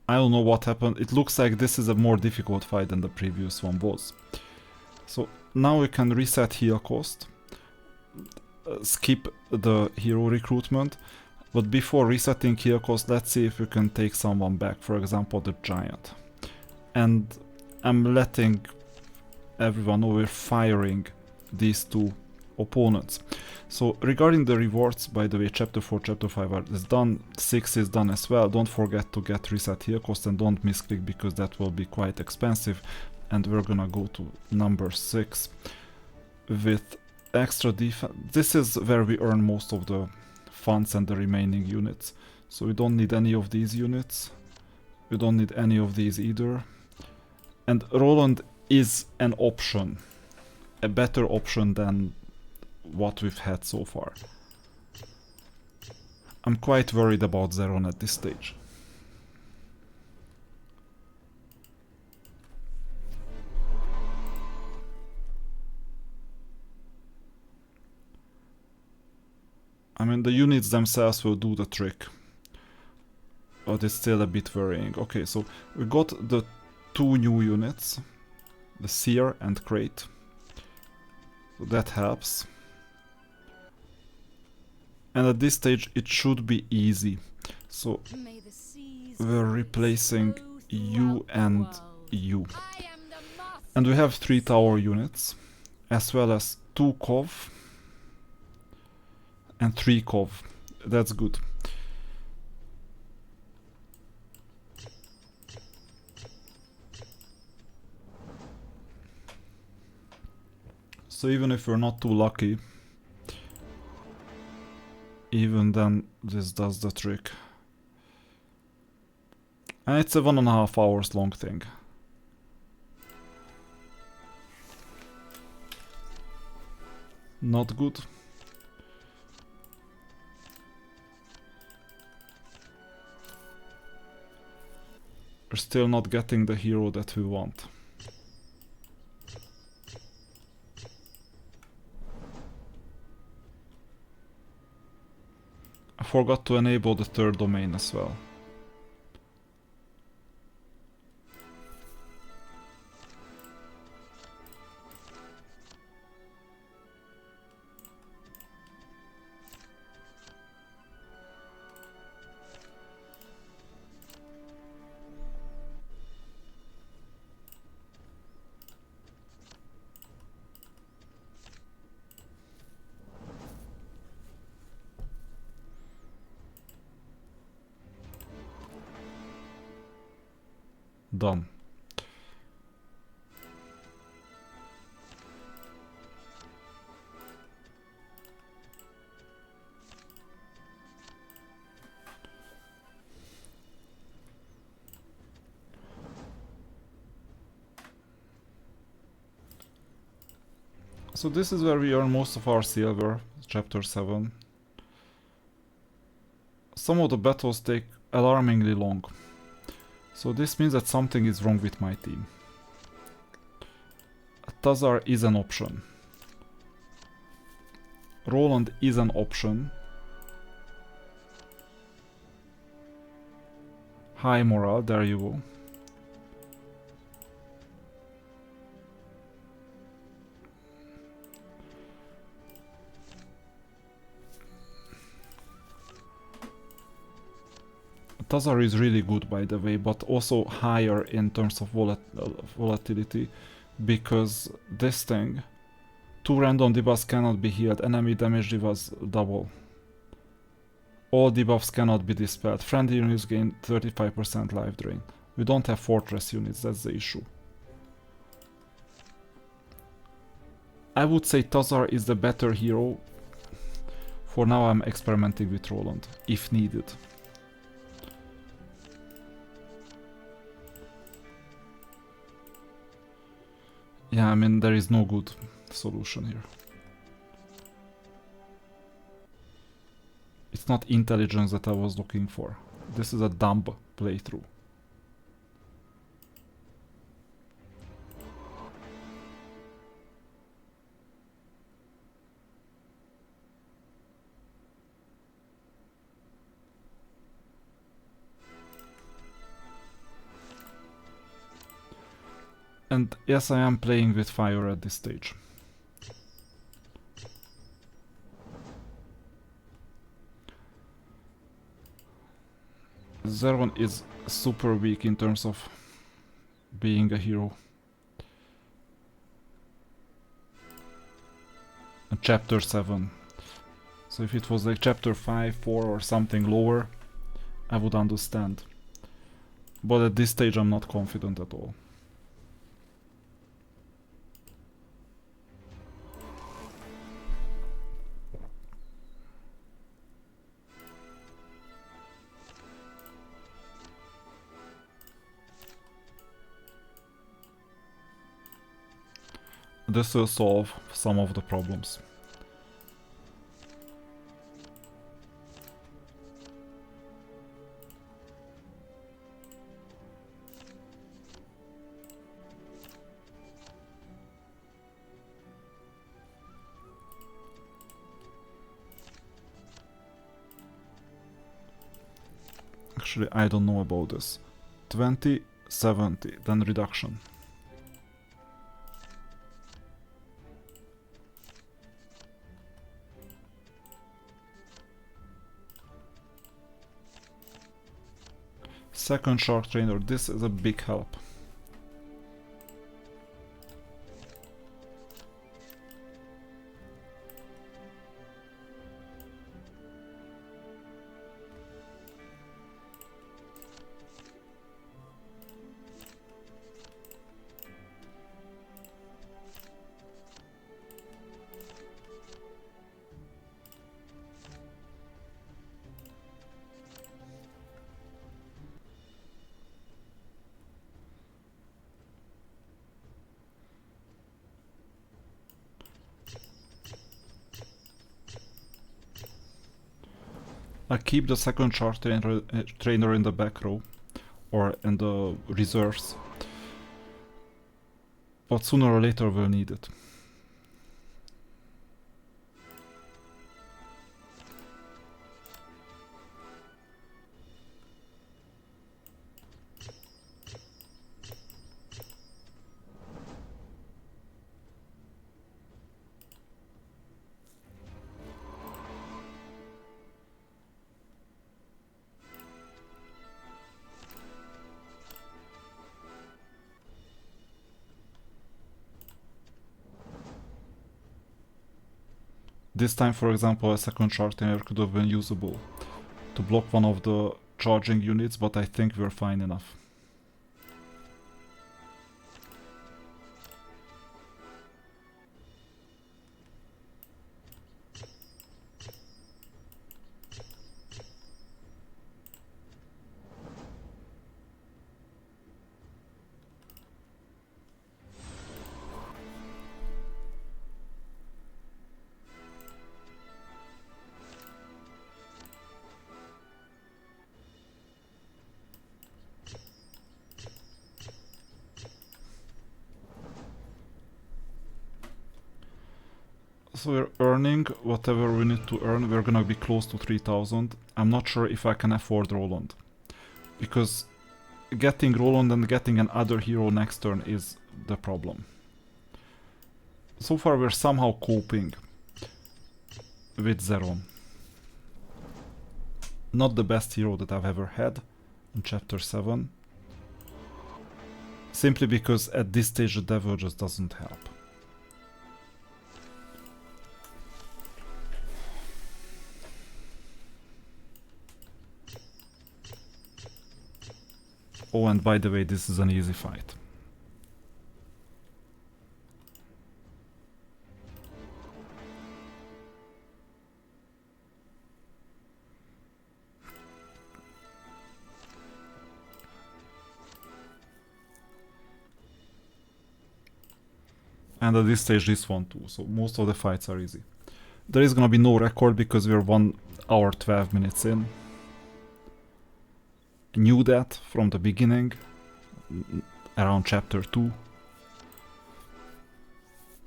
I don't know what happened. It looks like this is a more difficult fight than the previous one was. So now we can reset heal cost. Skip the hero recruitment. But before resetting heal cost, let's see if we can take someone back. For example, the Giant. And I'm letting everyone know we're firing these two opponents. So regarding the rewards, by the way, chapter 4, chapter 5 is done, 6 is done as well. Don't forget to get reset heal cost and don't misclick because that will be quite expensive. And we're gonna go to number 6 with extra defense. This is where we earn most of the funds and the remaining units. So we don't need any of these units. We don't need any of these either. And Roland is an option. A better option than what we've had so far. I'm quite worried about Zeron at this stage. I mean, the units themselves will do the trick. But it's still a bit worrying. Okay, so we got the 2 new units. The Seer and Crate. So that helps. And at this stage it should be easy. So we're replacing you and you. And we have 3 tower units, as well as 2 Cov and 3 Cov. That's good. So even if we're not too lucky, even then this does the trick. And it's a 1.5 hours long thing. Not good. We're still not getting the hero that we want. I forgot to enable the 3rd domain as well. Done. So this is where we earn most of our silver, chapter 7. Some of the battles take alarmingly long. So this means that something is wrong with my team. Tazar is an option. Roland is an option. High morale, there you go. Tazar is really good, by the way, but also higher in terms of volatility, because this thing, 2 random debuffs cannot be healed, enemy damage debuffs double. All debuffs cannot be dispelled, friendly units gain 35% life drain. We don't have fortress units, that's the issue. I would say Tazar is the better hero. For now I'm experimenting with Roland, if needed. Yeah, I mean, there is no good solution here. It's not intelligence that I was looking for. This is a dumb playthrough. And yes, I am playing with fire at this stage. Zerwan is super weak in terms of being a hero. And chapter 7. So if it was like chapter 5, 4 or something lower, I would understand. But at this stage I'm not confident at all. This will solve some of the problems. Actually, I don't know about this. 20, 70, then reduction. Second Shark Trainer, this is a big help. I keep the second Shark Trainer in the back row, or in the reserves, but sooner or later we'll need it. This time, for example, a second Shark Trainer could have been usable to block one of the charging units, but I think we're fine enough. So we're earning whatever we need to earn. We're gonna be close to 3000. I'm not sure if I can afford Roland. Because getting Roland and getting another hero next turn is the problem. So far we're somehow coping with Zeron. Not the best hero that I've ever had in chapter 7. Simply because at this stage the devil just doesn't help. Oh, and by the way, this is an easy fight. And at this stage this one too, so most of the fights are easy. There is gonna be no record because we're 1 hour 12 minutes in. Knew that from the beginning, around chapter 2.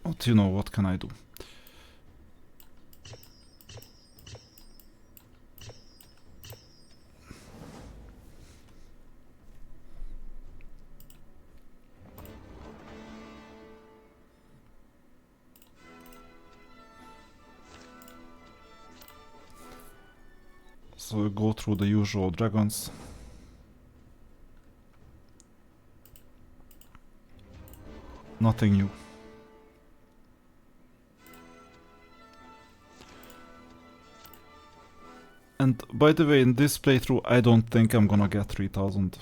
But you know, what can I do? So we go through the usual dragons. Nothing new. And by the way, in this playthrough I don't think I'm gonna get 3000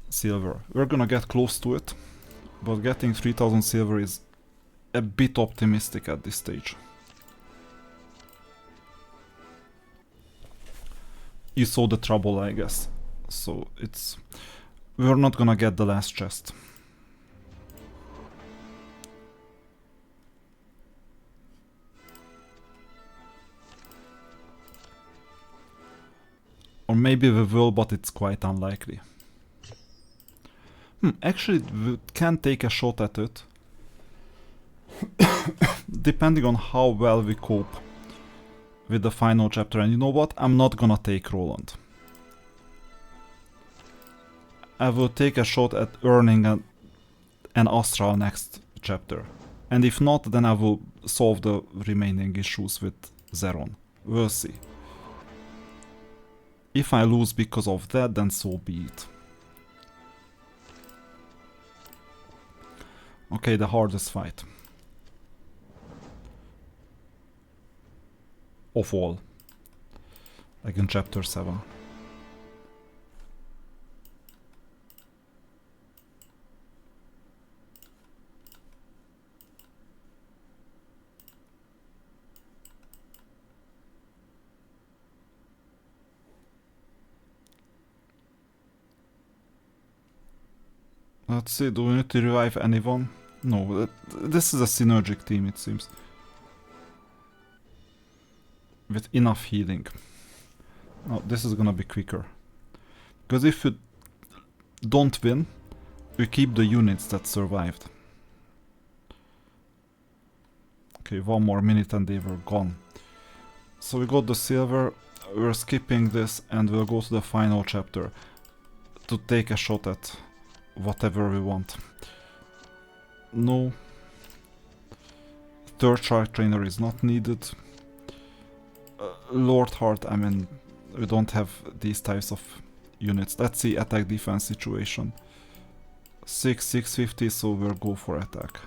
silver. We're gonna get close to it, but getting 3000 silver is a bit optimistic at this stage. You saw the trouble, I guess. So it's... we're not gonna get the last chest. Or maybe we will, but it's quite unlikely. Actually, we can take a shot at it. Depending on how well we cope with the final chapter. And you know what? I'm not gonna take Roland. I will take a shot at earning an Astral next chapter. And if not, then I will solve the remaining issues with Zeron. We'll see. If I lose because of that, then so be it. Okay, the hardest fight. Of all. Like in chapter 7. Let's see, do we need to revive anyone? No, this is a synergic team, it seems. With enough healing. No, this is gonna be quicker. Because if you don't win, we keep the units that survived. Okay, 1 more minute and they were gone. So we got the silver, we're skipping this and we'll go to the final chapter to take a shot at whatever we want. No. Third Shark Trainer is not needed. Lord Heart, I mean, we don't have these types of units. Let's see attack defense situation. 650, so we'll go for attack.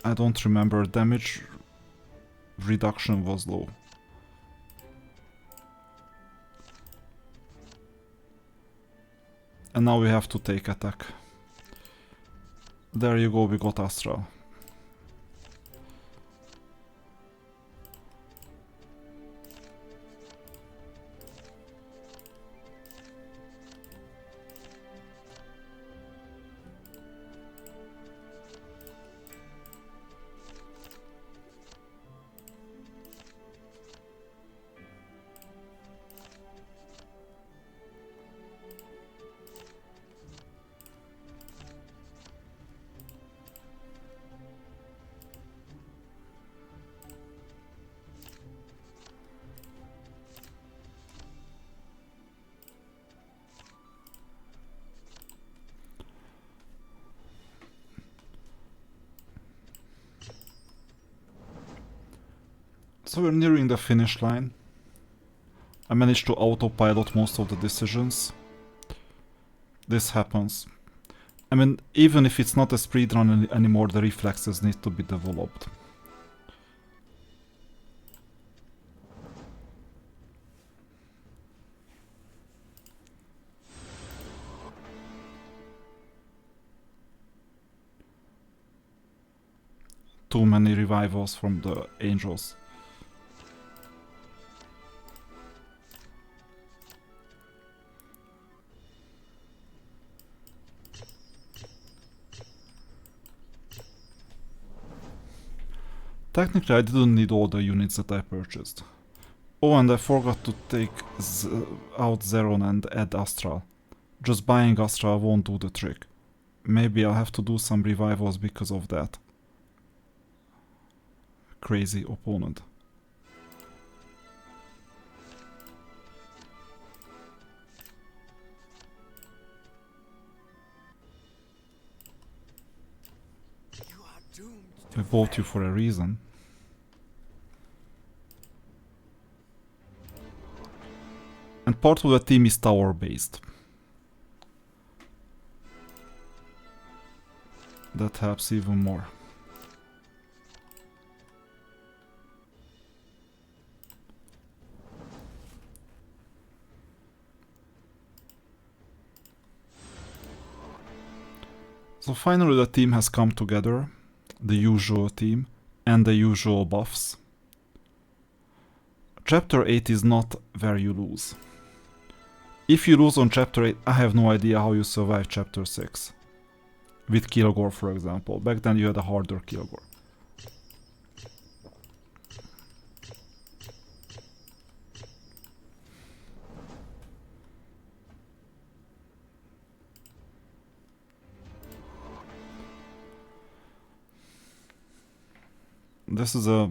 I don't remember, damage reduction was low. And now we have to take attack. There you go, we got Astral. So we're nearing the finish line. I managed to autopilot most of the decisions. This happens. I mean, even if it's not a speedrun anymore, the reflexes need to be developed. Too many revivals from the angels. Technically I didn't need all the units that I purchased. Oh, and I forgot to take out Zeron and add Astral. Just buying Astral won't do the trick. Maybe I'll have to do some revivals because of that. Crazy opponent. I bought you for a reason. And part of the team is tower based. That helps even more. So finally the team has come together, the usual team, and the usual buffs. Chapter 8 is not where you lose. If you lose on Chapter 8, I have no idea how you survive Chapter 6. With Kilgore, for example. Back then you had a harder Kilgore. This is a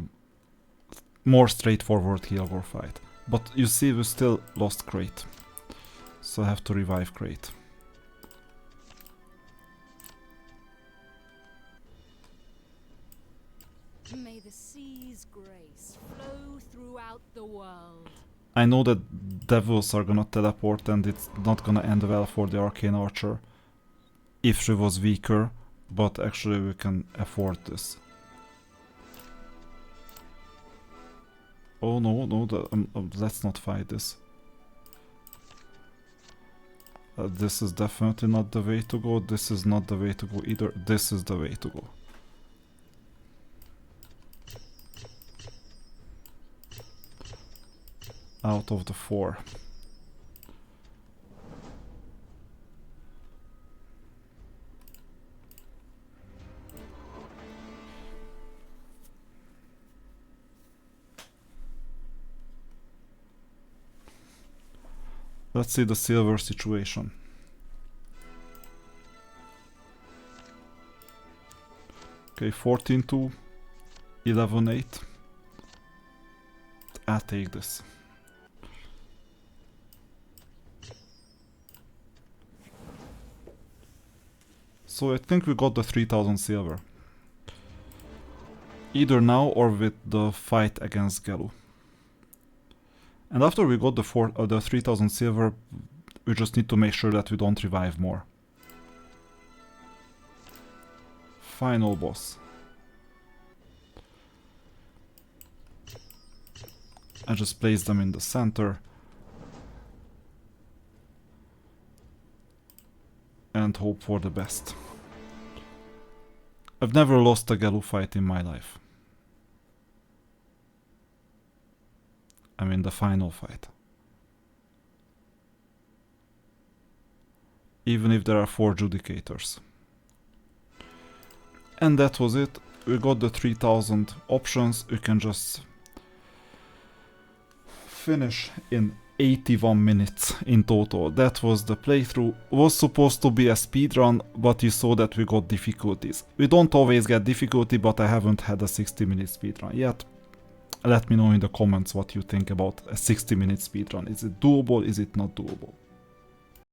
more straightforward Kilgore fight. But you see, we still lost Crate. So I have to revive Crate. May the sea's grace flow throughout the world. I know that devils are gonna teleport and it's not gonna end well for the Arcane Archer. If she was weaker, but actually we can afford this. Oh no, no, let's not fight this. This is definitely not the way to go, this is not the way to go either, this is the way to go. Out of the 4. Let's see the silver situation. Okay, 14-2, 11-8. I'll take this. So I think we got the 3000 silver. Either now or with the fight against Gelu. And after we got the 3000 silver, we just need to make sure that we don't revive more. Final boss. I just place them in the center. And hope for the best. I've never lost a Gelu fight in my life. I mean the final fight. Even if there are 4 Judicators. And that was it. We got the 3000 options. We can just finish in 81 minutes in total. That was the playthrough. Was supposed to be a speedrun, but you saw that we got difficulties. We don't always get difficulty, but I haven't had a 60-minute speedrun yet. Let me know in the comments what you think about a 60-minute speedrun. Is it doable? Is it not doable?